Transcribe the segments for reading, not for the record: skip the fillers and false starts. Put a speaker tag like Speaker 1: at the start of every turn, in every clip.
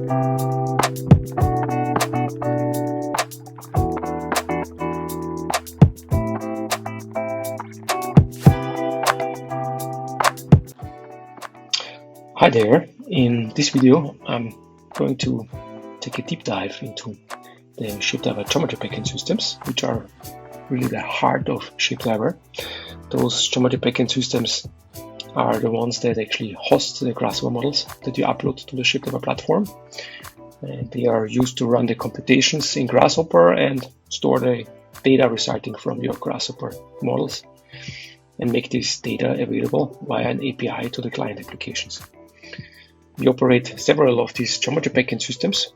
Speaker 1: Hi there. In this video, I'm going to take a deep dive into the ShapeDiver geometry backend systems, which are really the heart of ShapeDiver. Those geometry backend systems are the ones that actually host the Grasshopper models that you upload to the ShapeDiver platform. And they are used to run the computations in Grasshopper and store the data resulting from your Grasshopper models and make this data available via an API to the client applications. We operate several of these geometry backend systems,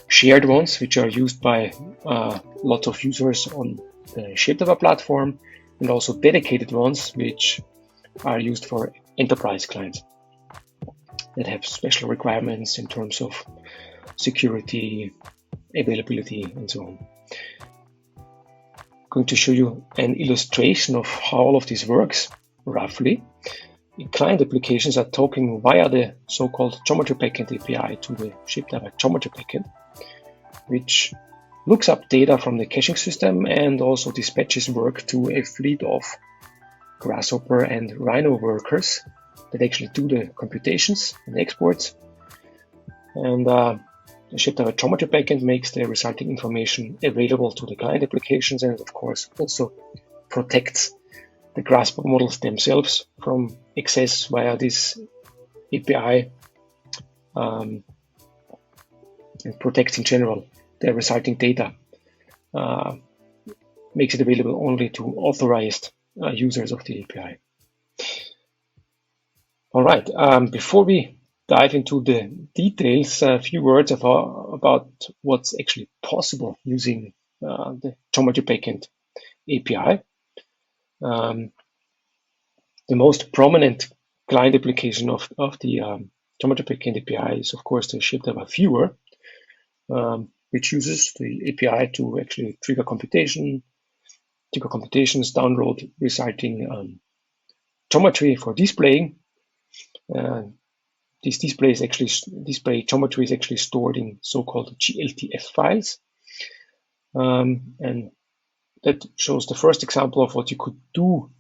Speaker 1: shared ones, which are used by lots of users on the ShapeDiver platform, and also dedicated ones, which are used for enterprise clients that have special requirements in terms of security, availability, and so on. I'm going to show you an illustration of how all of this works, roughly. Client applications are talking via the so-called geometry backend API to the ShapeDiver geometry backend, which looks up data from the caching system and also dispatches work to a fleet of Grasshopper and Rhino workers that actually do the computations and exports. And the ShapeDiver geometry backend makes the resulting information available to the client applications, and of course also protects the Grasshopper models themselves from access via this API, and protects in general the resulting data, makes it available only to authorized users of the API. All right, before we dive into the details, a few words about what's actually possible using the geometry backend API. The most prominent client application of the geometry backend API is, of course, the ShapeDiver viewer, which uses the API to actually trigger computations, download resulting geometry for displaying. This display geometry is actually stored in so-called glTF files, and that shows the first example of what you could do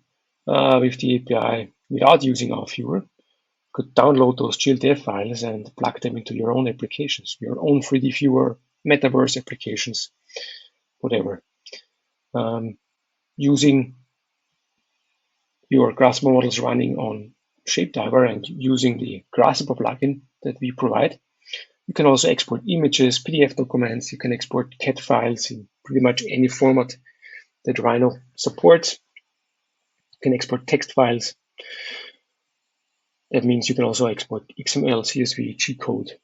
Speaker 1: with the API without using our viewer. You could download those glTF files and plug them into your own applications, your own 3D viewer, metaverse applications, whatever. Using your Grasshopper models running on ShapeDiver and using the Grasshopper plugin that we provide, you can also export images, PDF documents. You can export CAD files in pretty much any format that Rhino supports. You can export text files. That means you can also export XML, CSV, G code.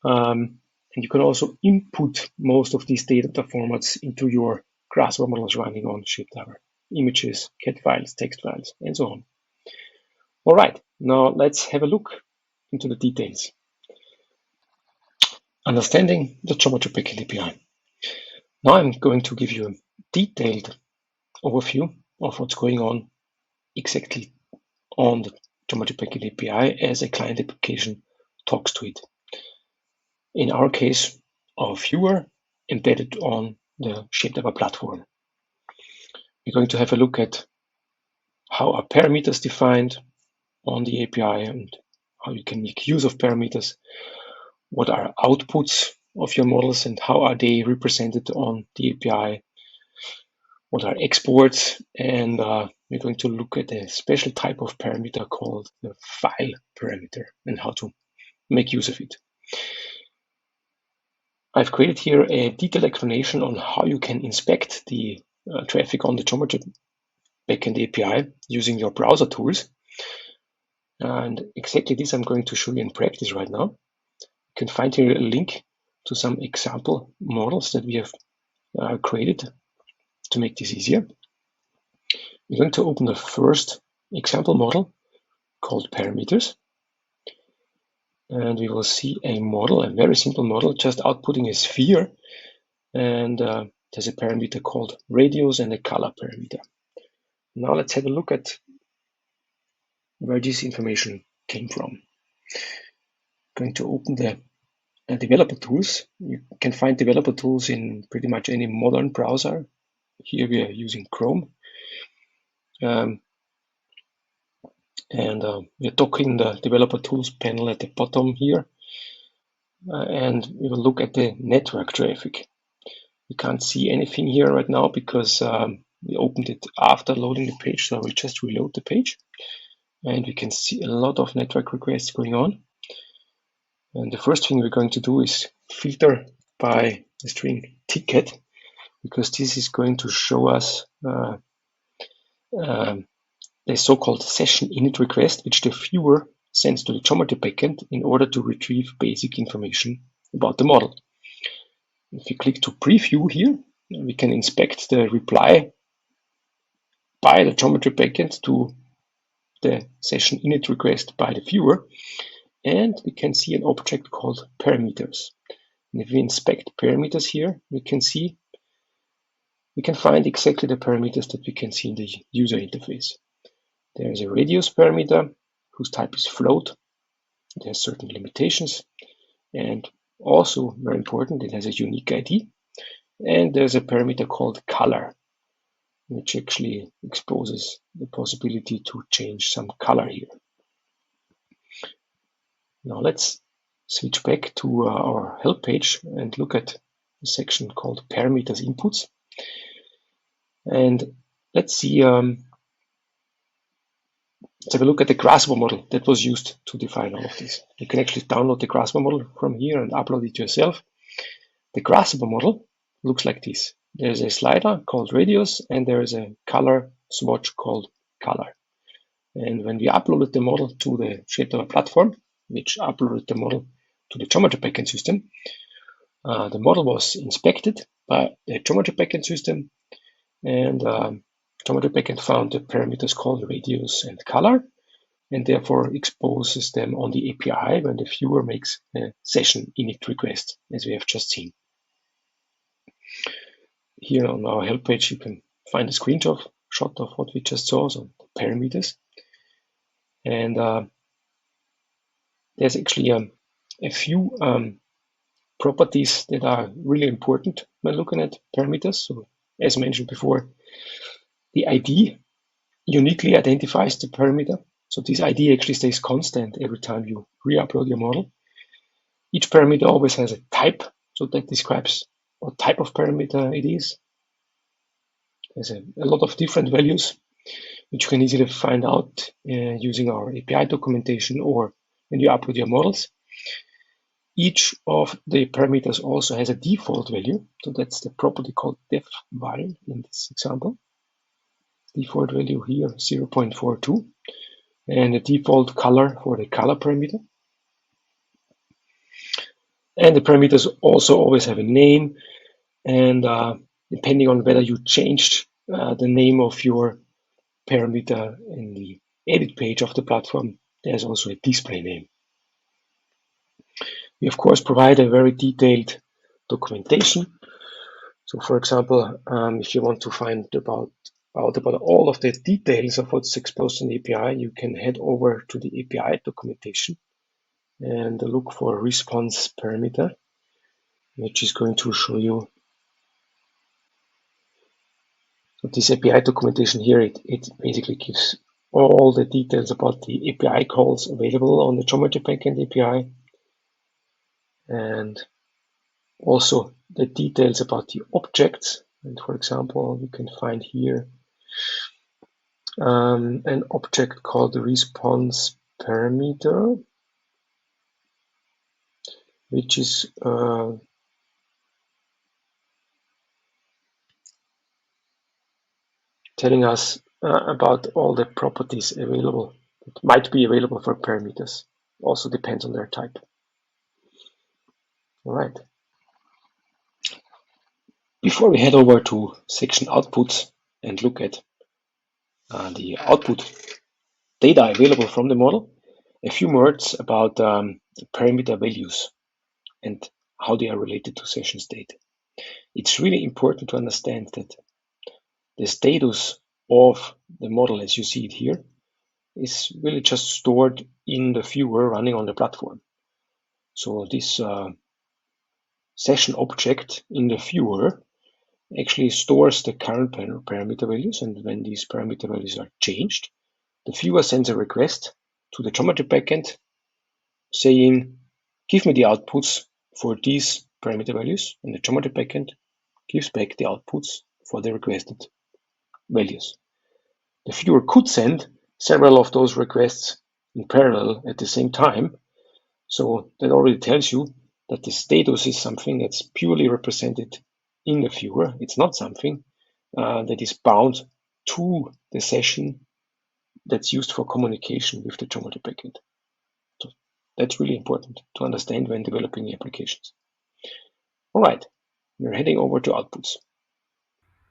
Speaker 1: And you can also input most of these data formats into your Grasshopper models running on ShapeDiver. Images, CAD files, text files, and so on. All right, now let's have a look into the details. Understanding the geometry backend API. Now I'm going to give you a detailed overview of what's going on exactly on the geometry backend API as a client application talks to it. In our case, our viewer embedded on the ShapeDiver platform. We're going to have a look at how are parameters defined on the API and how you can make use of parameters. What are outputs of your models and how are they represented on the API? What are exports? And we're going to look at a special type of parameter called the file parameter and how to make use of it. I've created here a detailed explanation on how you can inspect the traffic on the geometry backend API using your browser tools. And exactly this I'm going to show you in practice right now. You can find here a link to some example models that we have created to make this easier. We're going to open the first example model called parameters. And we will see a model, a very simple model, just outputting a sphere. And there's a parameter called radius and a color parameter. Now let's have a look at where this information came from. I'm going to open the developer tools. You can find developer tools in pretty much any modern browser. Here we are using Chrome. And we're docking the developer tools panel at the bottom here. And we will look at the network traffic. We can't see anything here right now because we opened it after loading the page, so we'll just reload the page. And we can see a lot of network requests going on. And the first thing we're going to do is filter by the string ticket, because this is going to show us the so-called session init request, which the viewer sends to the geometry backend in order to retrieve basic information about the model. If we click to preview here, we can inspect the reply by the geometry backend to the session init request by the viewer, and we can see an object called parameters. And if we inspect parameters here, we can find exactly the parameters that we can see in the user interface. There is a radius parameter whose type is float. It has certain limitations, and also very important, it has a unique ID. And there's a parameter called color, which actually exposes the possibility to change some color here. Now let's switch back to our help page and look at the section called parameters inputs. And let's see, let's have a look at the Grasshopper model that was used to define all of this. You can actually download the Grasshopper model from here and upload it yourself. The Grasshopper model looks like this. There's a slider called radius, and there is a color swatch called color. And when we uploaded the model to the ShapeDiver platform, which uploaded the model to the geometry backend system, the model was inspected by the geometry backend system, and geometry backend found the parameters called radius and color, and therefore exposes them on the API when the viewer makes a session init request, as we have just seen. Here on our help page, you can find a screenshot of what we just saw, so parameters. And there's actually a few properties that are really important when looking at parameters. So as mentioned before, the ID uniquely identifies the parameter. So this ID actually stays constant every time you re-upload your model. Each parameter always has a type, so that describes what type of parameter it is. There's a lot of different values, which you can easily find out using our API documentation or when you upload your models. Each of the parameters also has a default value, so that's the property called def val in this example. Default value here 0.42, and a default color for the color parameter. And the parameters also always have a name, and depending on whether you changed the name of your parameter in the edit page of the platform, there's also a display name. We of course provide a very detailed documentation. So for example, if you want to find out about all of the details of what's exposed in the API, you can head over to the API documentation and look for response parameter, which is going to show you. So this API documentation here, it basically gives all the details about the API calls available on the geometry backend API, and also the details about the objects. And for example, you can find here an object called the response parameter, which is telling us about all the properties available that might be available for parameters. Also depends on their type. All right. Before we head over to section outputs and look at the output data available from the model, a few words about parameter values and how they are related to session state. It's really important to understand that the status of the model, as you see it here, is really just stored in the viewer running on the platform. So this session object in the viewer actually stores the current parameter values, and when these parameter values are changed, the viewer sends a request to the geometry backend saying, give me the outputs for these parameter values, and the geometry backend gives back the outputs for the requested values. The viewer could send several of those requests in parallel at the same time, so that already tells you that the status is something that's purely represented in the viewer. It's not something that is bound to the session that's used for communication with the geometry backend. So that's really important to understand when developing applications. All right, we're heading over to outputs.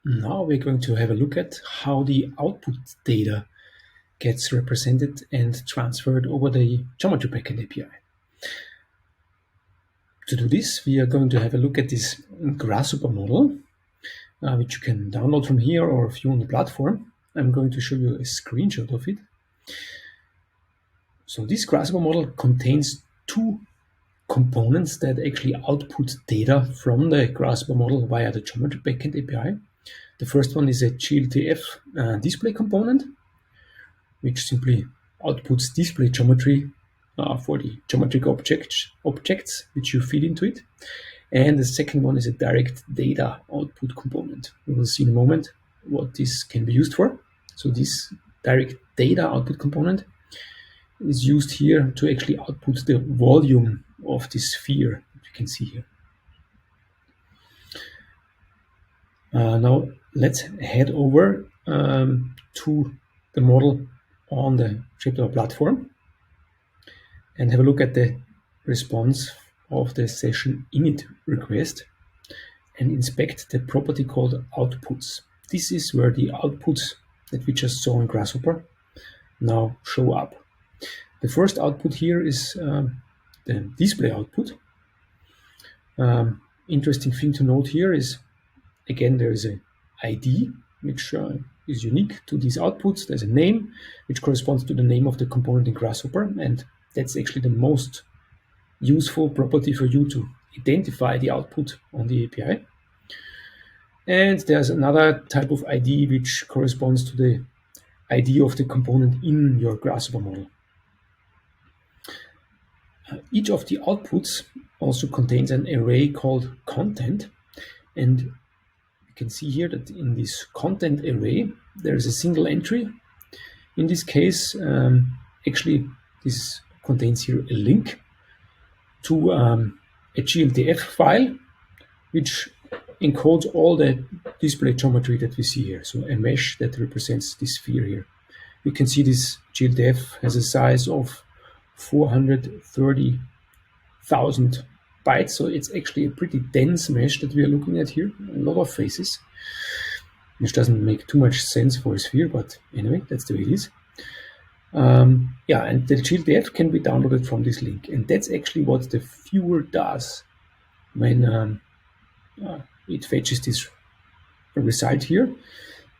Speaker 2: Now we're going to have a look at how the output data gets represented and transferred over the geometry backend API. To do this, we are going to have a look at this Grasshopper model, which you can download from here or view on the platform. I'm going to show you a screenshot of it. So this Grasshopper model contains two components that actually output data from the Grasshopper model via the geometry backend API. The first one is a glTF display component, which simply outputs display geometry for the geometric objects which you feed into it. And the second one is a direct data output component. We will see in a moment what this can be used for. So this direct data output component is used here to actually output the volume of this sphere that you can see here. Now let's head over to the model on the ShapeDiver's platform and have a look at the response of the session init request and inspect the property called outputs. This is where the outputs that we just saw in Grasshopper now show up. The first output here is the display output. Interesting thing to note here is, again, there is an ID which is unique to these outputs. There's a name which corresponds to the name of the component in Grasshopper, and that's actually the most useful property for you to identify the output on the API. And there's another type of ID which corresponds to the ID of the component in your Grasshopper model. Each of the outputs also contains an array called content, and you can see here that in this content array there is a single entry. In this case, actually this contains here a link to a glTF file which encodes all the display geometry that we see here. So a mesh that represents this sphere here. You can see this glTF has a size of 430,000 bytes, so it's actually a pretty dense mesh that we are looking at here. A lot of faces, which doesn't make too much sense for a sphere, but anyway, that's the way it is. Yeah, and the glTF can be downloaded from this link, and that's actually what the viewer does when it fetches this result here.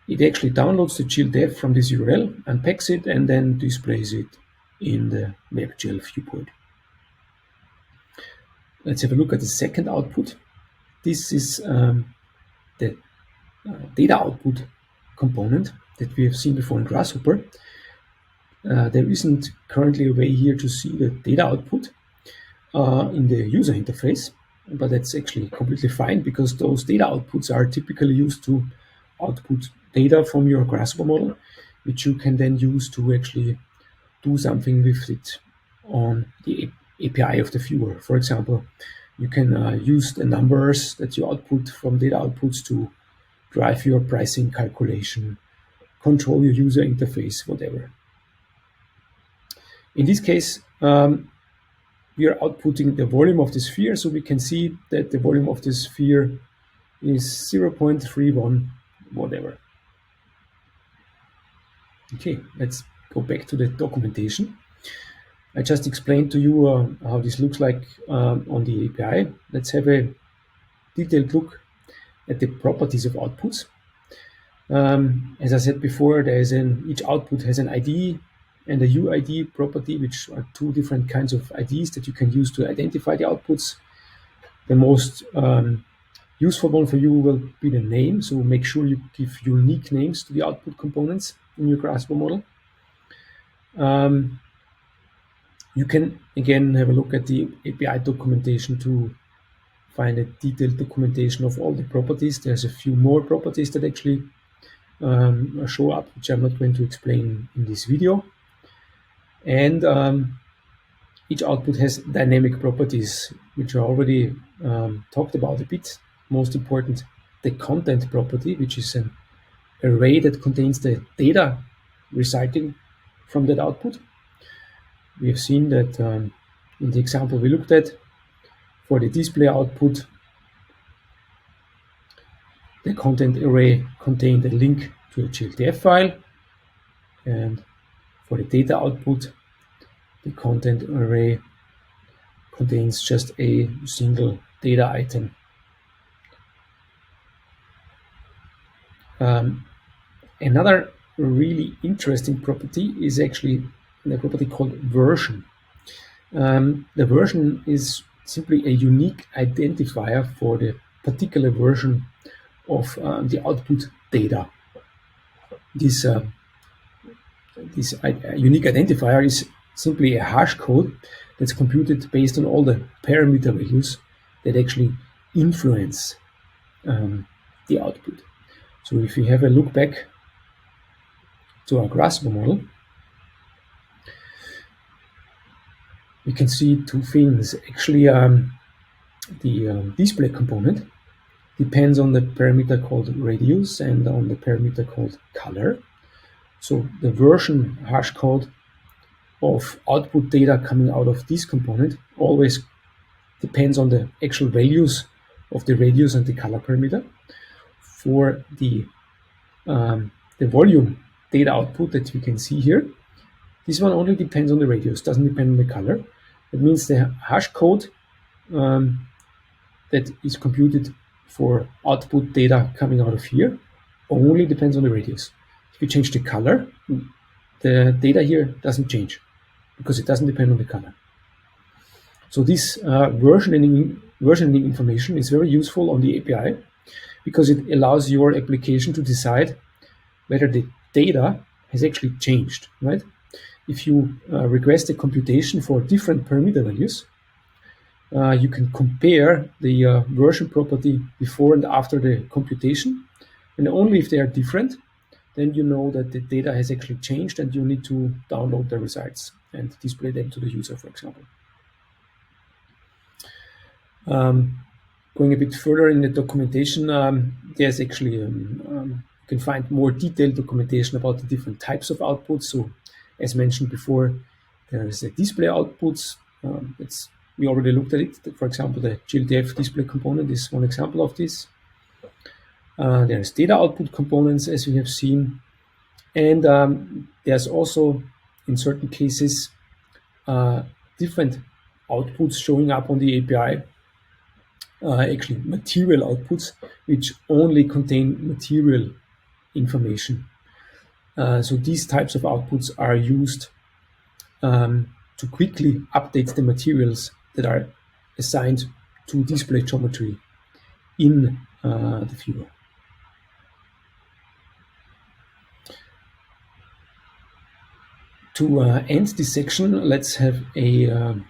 Speaker 2: It actually downloads the glTF from this URL, unpacks it, and then displays it in the WebGL viewport. Let's have a look at the second output. This is the data output component that we have seen before in Grasshopper. There isn't currently a way here to see the data output in the user interface, but that's actually completely fine because those data outputs are typically used to output data from your Grasshopper model, which you can then use to actually do something with it on the API of the viewer. For example, you can use the numbers that you output from data outputs to drive your pricing calculation, control your user interface, whatever. In this case, we are outputting the volume of the sphere, so we can see that the volume of the sphere is 0.31 whatever. Okay, let's go back to the documentation. I just explained to you how this looks like on the API. Let's have a detailed look at the properties of outputs. As I said before, each output has an ID and a UID property, which are two different kinds of IDs that you can use to identify the outputs. The most useful one for you will be the name, so make sure you give unique names to the output components in your Grasshopper model. You can again have a look at the API documentation to find a detailed documentation of all the properties. There's a few more properties that actually show up, which I'm not going to explain in this video. And each output has dynamic properties, which I already talked about a bit. Most important, the content property, which is an array that contains the data resulting from that output. We have seen that in the example we looked at, for the display output, the content array contained a link to a glTF file, and for the data output, the content array contains just a single data item. Another really interesting property is actually the property called version. The version is simply a unique identifier for the particular version of the output data. This unique identifier is simply a hash code that's computed based on all the parameter values that actually influence the output. So if we have a look back to our Grasshopper model, we can see two things. Actually, the display component depends on the parameter called radius and on the parameter called color. So the version hash code of output data coming out of this component always depends on the actual values of the radius and the color parameter. For the volume data output that you can see here, this one only depends on the radius, doesn't depend on the color. That means the hash code that is computed for output data coming out of here only depends on the radius. If you change the color, the data here doesn't change because it doesn't depend on the color. So this versioning information is very useful on the API because it allows your application to decide whether the data has actually changed, right? If you request a computation for different parameter values, you can compare the version property before and after the computation, and only if they are different, then you know that the data has actually changed and you need to download the results and display them to the user, for example. Going a bit further in the documentation, there's actually you can find more detailed documentation about the different types of outputs. So, as mentioned before, there is a display outputs. We already looked at it. For example, the glTF display component is one example of this. There's data output components, as we have seen, and there's also, in certain cases, different outputs showing up on the API. Actually, material outputs, which only contain material information. So these types of outputs are used to quickly update the materials that are assigned to display geometry in the viewer. To end this section, let's have a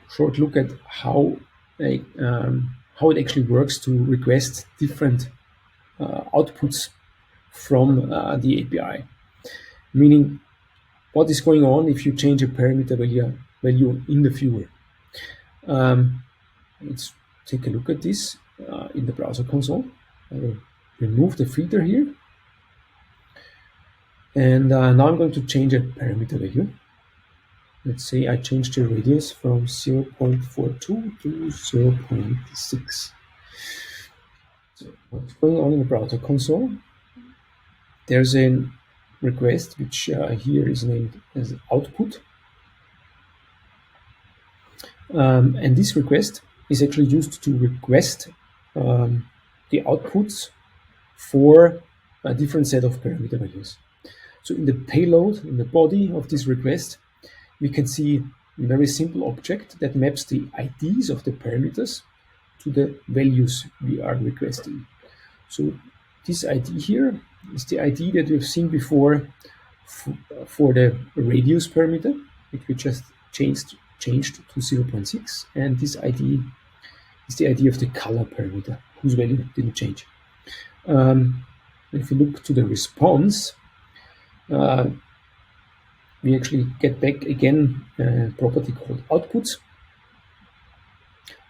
Speaker 2: short look at how it actually works to request different outputs from the API. Meaning, what is going on if you change a parameter value in the viewer. Let's take a look at this in the browser console. I will remove the filter here. And now I'm going to change a parameter value. Let's say I change the radius from 0.42 to 0.6. So what's going on in the browser console? There's a request which here is named as output. And this request is actually used to request the outputs for a different set of parameter values. So in the payload, in the body of this request, we can see a very simple object that maps the IDs of the parameters to the values we are requesting. So this ID here is the ID that we've seen before for the radius parameter, which we just changed to 0.6, and this ID is the ID of the color parameter, whose value didn't change. If you look to the response, we actually get back again a property called outputs.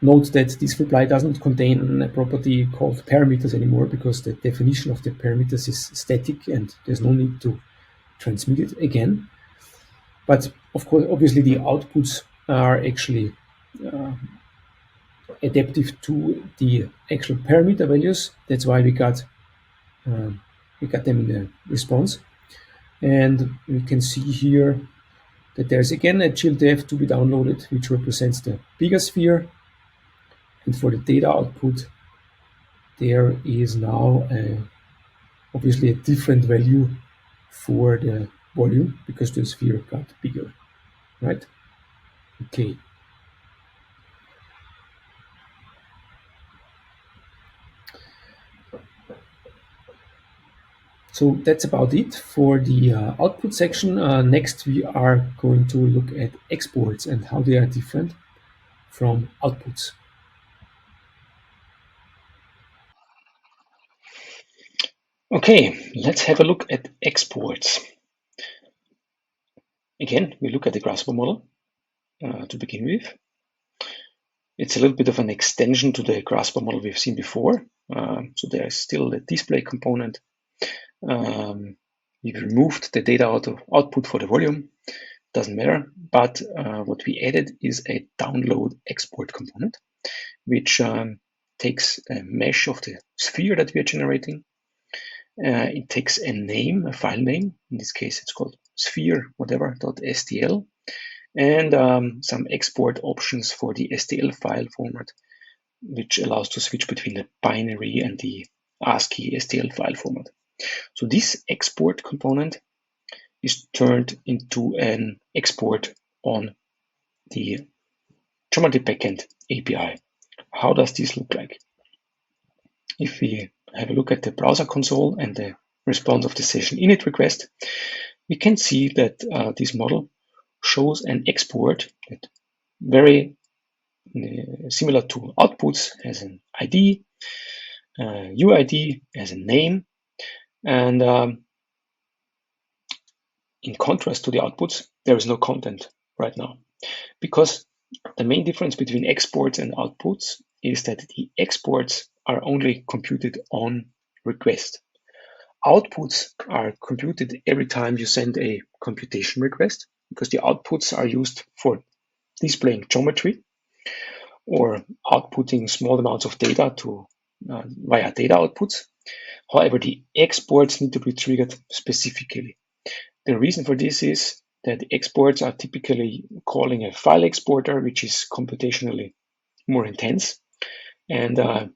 Speaker 2: Note that this reply doesn't contain a property called parameters anymore, because the definition of the parameters is static and there's no need to transmit it again. But of course, obviously the outputs are actually adaptive to the actual parameter values. That's why we got them in the response. And we can see here that there's again a glTF to be downloaded, which represents the bigger sphere. And for the data output, there is now obviously a different value for the volume, because the sphere got bigger, right? Okay. So that's about it for the output section. Next, we are going to look at exports and how they are different from outputs.
Speaker 1: Okay, let's have a look at exports. Again, we look at the Grasshopper model to begin with. It's a little bit of an extension to the Grasshopper model we've seen before. So there is still a display component. We removed the data output for the volume. Doesn't matter. But what we added is a download export component, which takes a mesh of the sphere that we are generating. It takes a name, a file name. In this case, it's called sphere whatever.stl, and some export options for the STL file format, which allows to switch between the binary and the ASCII STL file format. So this export component is turned into an export on the Geometry Backend API. How does this look like? If we have a look at the browser console and the response of the session init request, we can see that this model shows an export that very similar to outputs, has an ID, UID as a name, and in contrast to the outputs, there is no content right now, because the main difference between exports and outputs is that the exports are only computed on request. Outputs are computed every time you send a computation request, because the outputs are used for displaying geometry or outputting small amounts of data to via data outputs. However, the exports need to be triggered specifically. The reason for this is that the exports are typically calling a file exporter, which is computationally more intense, and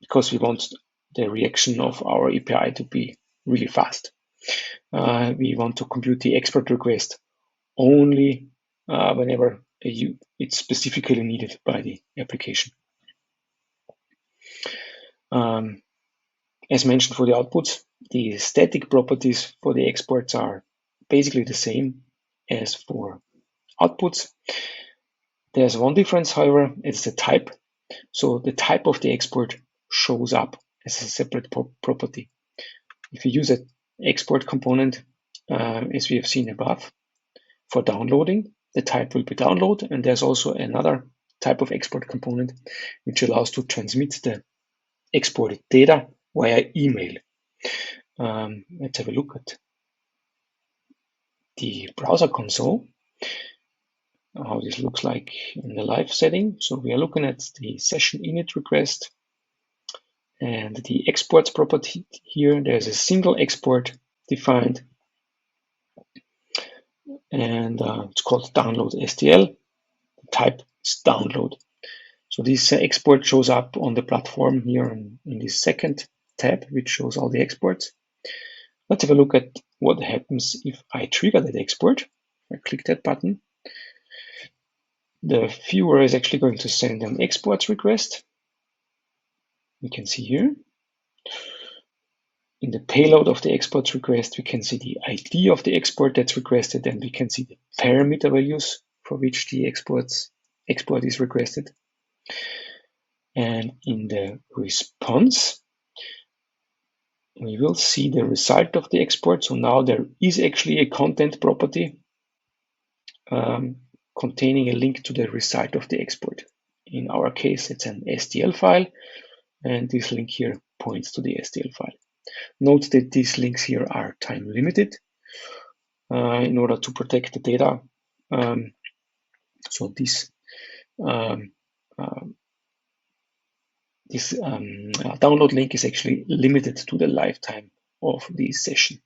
Speaker 1: because we want the reaction of our API to be really fast, we want to compute the export request only whenever it's specifically needed by the application. As mentioned for the outputs, the static properties for the exports are basically the same as for outputs. There's one difference, however, it's the type. So the type of the export shows up as a separate property. If you use an export component, as we have seen above, for downloading, the type will be download, and there's also another type of export component which allows to transmit the exported data via email. Let's have a look at the browser console, how this looks like in the live setting. So we are looking at the session init request and the exports property here. There's a single export defined, and it's called download STL. The type is download. So this export shows up on the platform here in this second tab, which shows all the exports. Let's have a look at what happens if I trigger that export. I click that button. The viewer is actually going to send an exports request. We can see here in the payload of the export request, we can see the ID of the export that's requested, and we can see the parameter values for which the export is requested. And in the response, we will see the result of the export. So now there is actually a content property containing a link to the result of the export. In our case, it's an STL file, and this link here points to the STL file. Note that these links here are time limited in order to protect the data. So this download link is actually limited to the lifetime of the session.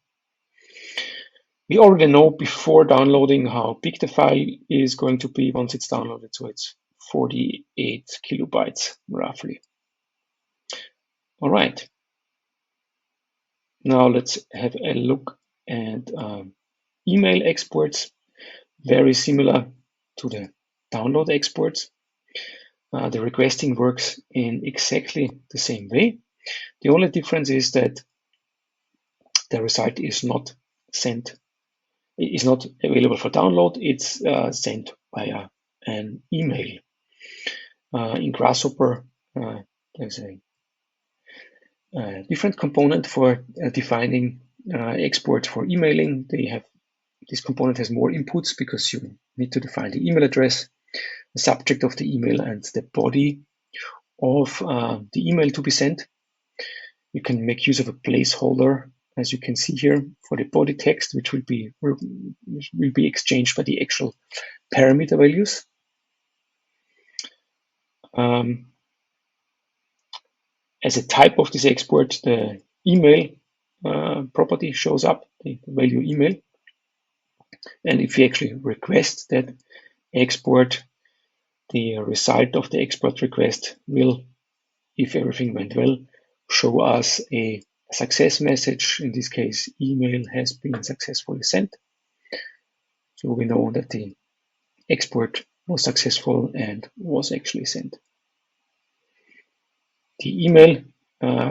Speaker 1: We already know before downloading how big the file is going to be once it's downloaded. So it's 48 kilobytes roughly. All right. Now let's have a look at email exports, very similar to the download exports. The requesting works in exactly the same way. The only difference is that the result is not sent, is not available for download. It's sent via an email. In Grasshopper, there's a different component for defining export for emailing. This component has more inputs because you need to define the email address, the subject of the email, and the body of the email to be sent. You can make use of a placeholder, as you can see here, for the body text, which will be exchanged by the actual parameter values. As a type of this export, the email property shows up, the value email. And if we actually request that export, the result of the export request will, if everything went well, show us a success message. In this case, email has been successfully sent. So we know that the export was successful and was actually sent. The email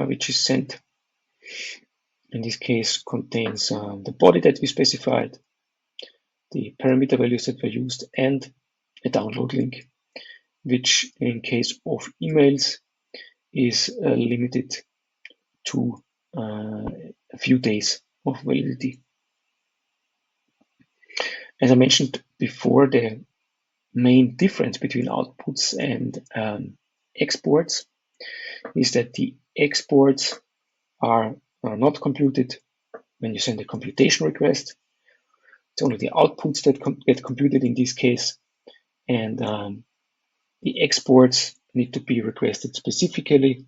Speaker 1: which is sent in this case contains the body that we specified, the parameter values that were used, and a download link, which in case of emails is limited to a few days of validity. As I mentioned before, the main difference between outputs and exports is that the exports are not computed when you send a computation request. It's only the outputs that get computed in this case, and the exports need to be requested specifically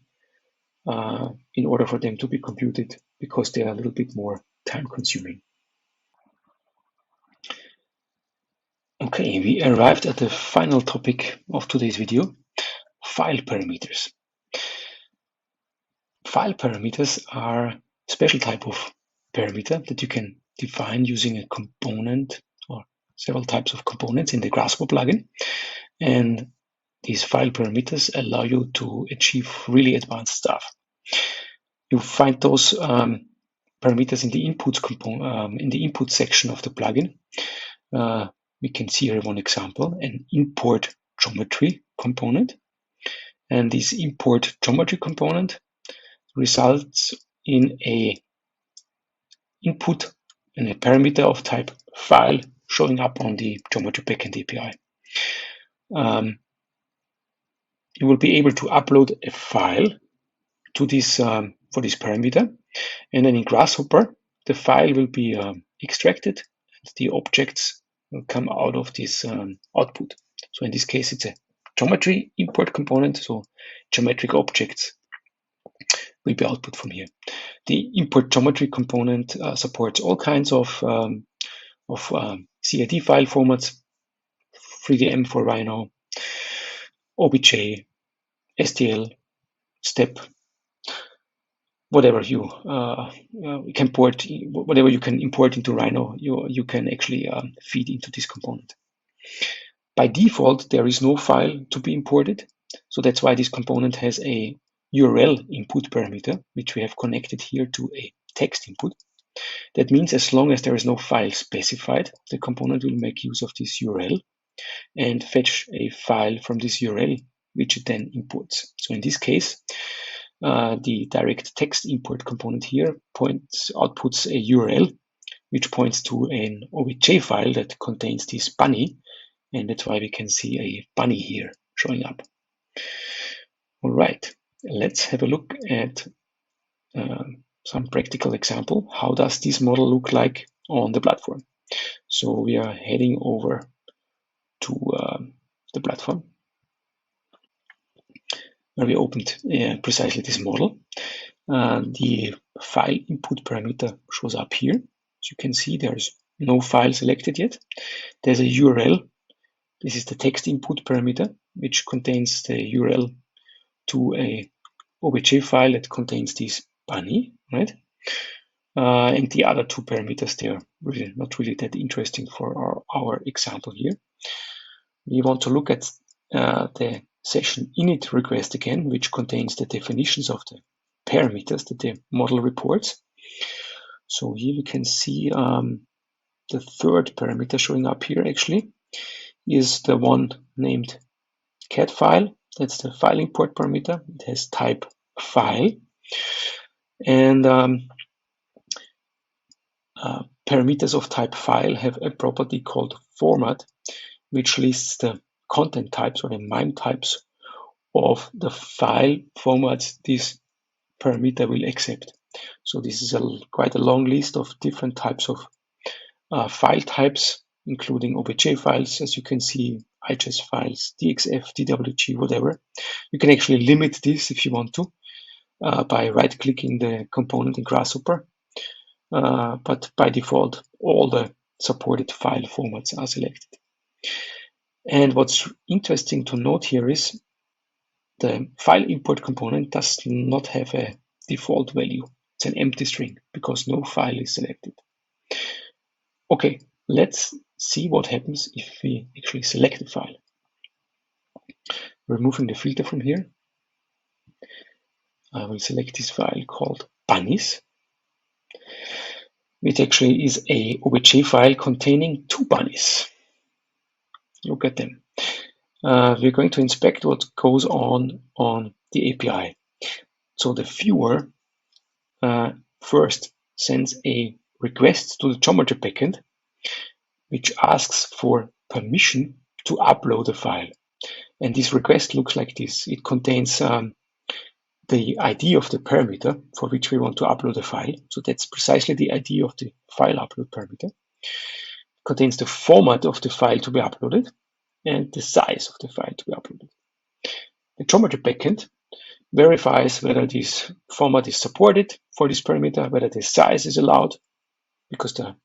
Speaker 1: in order for them to be computed, because they are a little bit more time consuming. Okay, we arrived at the final topic of today's video, file parameters. File parameters are a special type of parameter that you can define using a component or several types of components in the Grasshopper plugin. And these file parameters allow you to achieve really advanced stuff. You find those parameters in the inputs component, in the input section of the plugin. We can see here one example, an import geometry component. And this import geometry component results in a input and a parameter of type file showing up on the geometry backend API. You will be able to upload a file to this for this parameter, and then in Grasshopper the file will be extracted and the objects will come out of this output. So in this case it's a geometry import component, so geometric objects will be output from here. The import geometry component supports all kinds of CID file formats, 3DM for Rhino, OBJ, STL, step, whatever you can port, whatever you can import into Rhino, you can actually feed into this component. By default, there is no file to be imported, so that's why this component has a URL input parameter, which we have connected here to a text input. That means as long as there is no file specified, the component will make use of this URL and fetch a file from this URL, which it then imports. So in this case, the direct text import component here outputs a URL, which points to an obj file that contains this bunny, and that's why we can see a bunny here showing up. All right, let's have a look at some practical example. How does this model look like on the platform? So we are heading over to the platform where we opened precisely this model. The file input parameter shows up here. As you can see, there's no file selected yet. There's a URL. This is the text input parameter, which contains the URL to a obj file that contains this bunny, right? And the other two parameters, they are really not really that interesting for our example here. We want to look at the session init request again, which contains the definitions of the parameters that the model reports. So here we can see the third parameter showing up here actually is the one named cat file. That's the file import parameter. It has type file. And parameters of type file have a property called format, which lists the content types or the MIME types of the file formats this parameter will accept. So this is quite a long list of different types of file types, including obj files, as you can see, IGES files, DXF, DWG, whatever. You can actually limit this if you want to by right-clicking the component in Grasshopper. But by default, all the supported file formats are selected. And what's interesting to note here is the file import component does not have a default value. It's an empty string because no file is selected. Okay, let's see what happens if we actually select a file. Removing the filter from here, I will select this file called bunnies, which actually is a obj file containing two bunnies. Look at them. We're going to inspect what goes on the API. So the viewer first sends a request to the geometry backend, which asks for permission to upload a file. And this request looks like this. It contains the ID of the parameter for which we want to upload a file. So that's precisely the ID of the file upload parameter. It contains the format of the file to be uploaded and the size of the file to be uploaded. The geometry backend verifies whether this format is supported for this parameter, whether the size is allowed, because there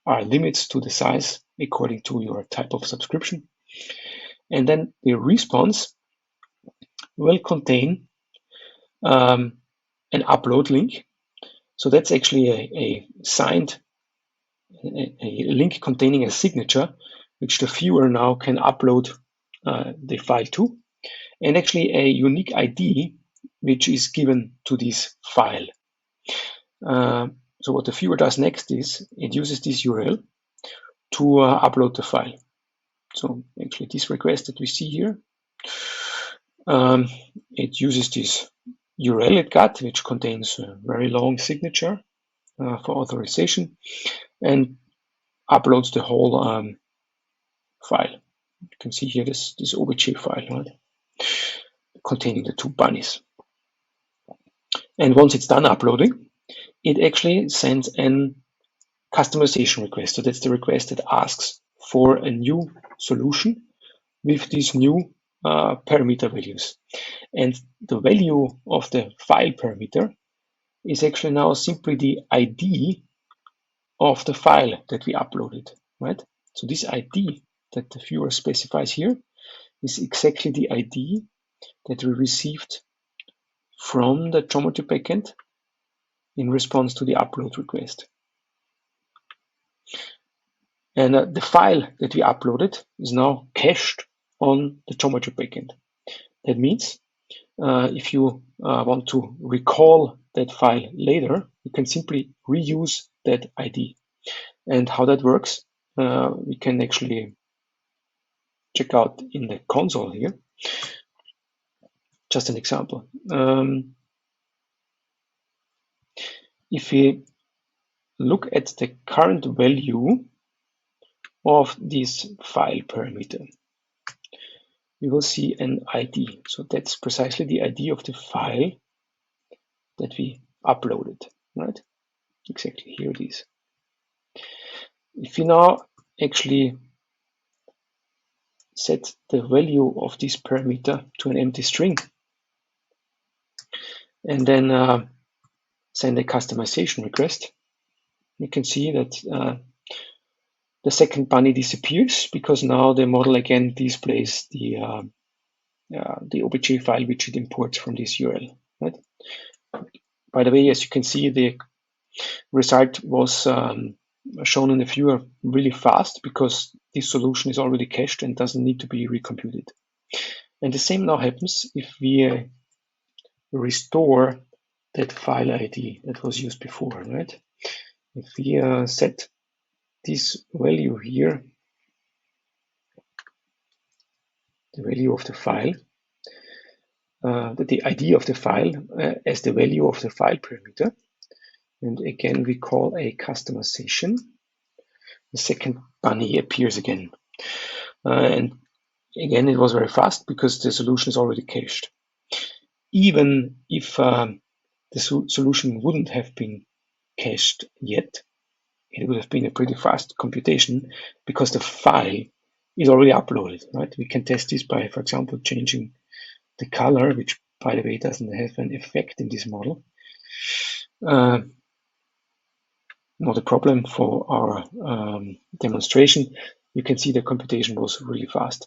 Speaker 1: are limits to the size according to your type of subscription. And then the response will contain an upload link. So that's actually a link containing a signature, which the viewer now can upload the file to, and actually a unique ID, which is given to this file. So what the viewer does next is it uses this URL to upload the file. So actually this request that we see here, it uses this URL it got, which contains a very long signature for authorization, and uploads the whole file. You can see here this obj file, right, containing the two bunnies. And once it's done uploading, it actually sends an customization request. So that's the request that asks for a new solution with these new parameter values. And the value of the file parameter is actually now simply the ID of the file that we uploaded, right? So this ID that the viewer specifies here is exactly the ID that we received from the geometry backend in response to the upload request. And the file that we uploaded is now cached on the geometry backend. That means if you want to recall that file later, you can simply reuse that ID. And how that works, we can actually check out in the console here. Just an example. If we look at the current value of this file parameter, we will see an ID. So that's precisely the ID of the file that we uploaded, right? Exactly, here it is. If we now actually set the value of this parameter to an empty string and then send a customization request, you can see that the second bunny disappears because now the model again displays the OBJ file which it imports from this URL, right? By the way, as you can see, the result was shown in the viewer really fast because this solution is already cached and doesn't need to be recomputed. And the same now happens if we restore that file ID that was used before, right? If we set this value here, the value of the file, the ID of the file as the value of the file parameter, and again we call a customization, the second bunny appears again. And again, it was very fast because the solution is already cached. Even if the solution wouldn't have been cached yet, it would have been a pretty fast computation because the file is already uploaded, right? We can test this by, for example, changing the color, which by the way doesn't have an effect in this model. Not a problem for our demonstration. You can see the computation was really fast.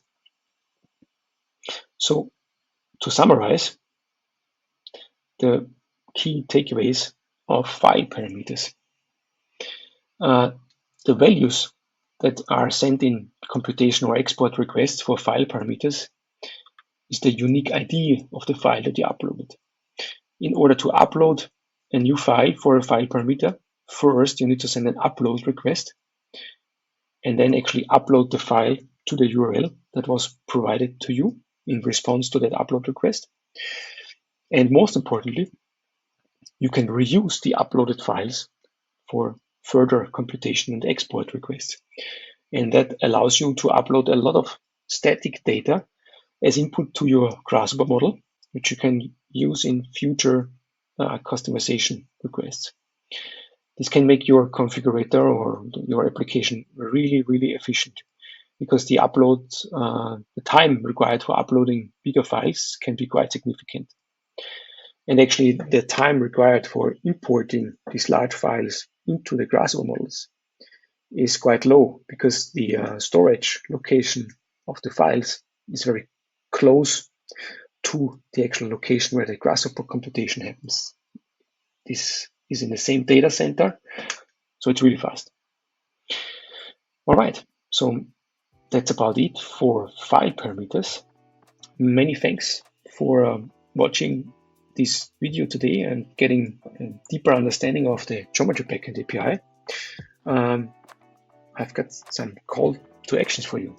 Speaker 1: So to summarize, the key takeaways of file parameters. The values that are sent in computation or export requests for file parameters is the unique ID of the file that you uploaded. In order to upload a new file for a file parameter, first you need to send an upload request and then actually upload the file to the URL that was provided to you in response to that upload request. And most importantly, you can reuse the uploaded files for further computation and export requests. And that allows you to upload a lot of static data as input to your Grasshopper model, which you can use in future customization requests. This can make your configurator or your application really, really efficient because the time required for uploading bigger files can be quite significant. And actually, the time required for importing these large files into the Grasshopper models is quite low because the storage location of the files is very close to the actual location where the Grasshopper computation happens. This is in the same data center, so it's really fast. All right, so that's about it for file parameters. Many thanks for watching this video today and getting a deeper understanding of the Geometry Backend API. I've got some call to actions for you.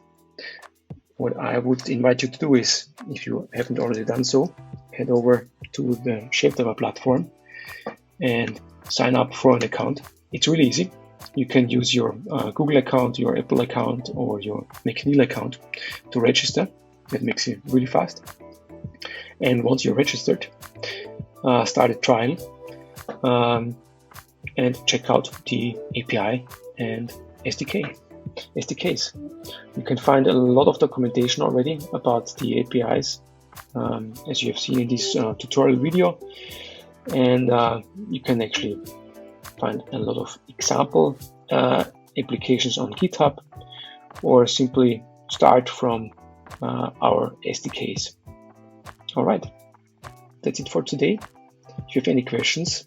Speaker 1: What I would invite you to do is, if you haven't already done so, head over to the ShapeDiver's platform and sign up for an account. It's really easy. You can use your Google account, your Apple account, or your McNeil account to register. That makes it really fast. And once you're registered, start a trial and check out the API and SDKs. You can find a lot of documentation already about the APIs, as you have seen in this tutorial video, and you can actually find a lot of example applications on GitHub, or simply start from our SDKs. All right, that's it for today. If you have any questions,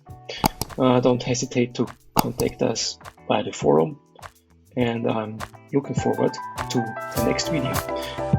Speaker 1: don't hesitate to contact us via the forum, and I'm looking forward to the next video.